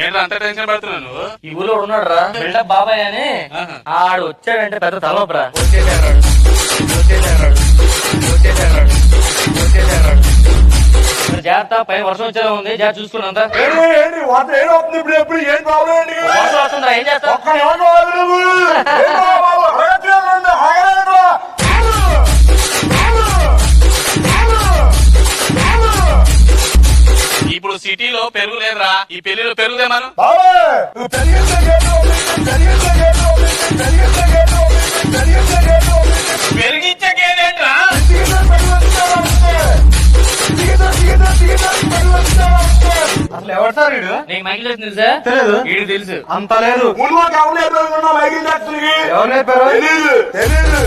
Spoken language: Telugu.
ఏంటి అంత టెన్షన్ పడుతున్నావు నువ్వు? ఈ ఊళ్ళో ఉన్నాడు రా బిల్డప్ బాబాయ్ అని. ఆడు వచ్చాడంటే పెద్ద తలనొప్పరా. వచ్చేసాడు జాగ్రత్త, పైన వర్షం వచ్చేలా ఉంది, జాగ్రత్త చూసుకున్నంత. వర్షం వస్తుందా, ఏం చేస్తా? ఇప్పుడు సిటీలో పెరుగు లేదురా, ఈ పెళ్లిలో పెరుగుదేమను. పెరిగించకేదేంట్రా? అసలు ఎవరు సార్ వీడు? నీకు మైకిల్ జాక్సన్ తెలుసా? తెలియదు. వీడికి తెలుసు. అంత లేదు. మైకిల్ జాక్సన్ ఎవరు నేర్పారు? తెలీదు.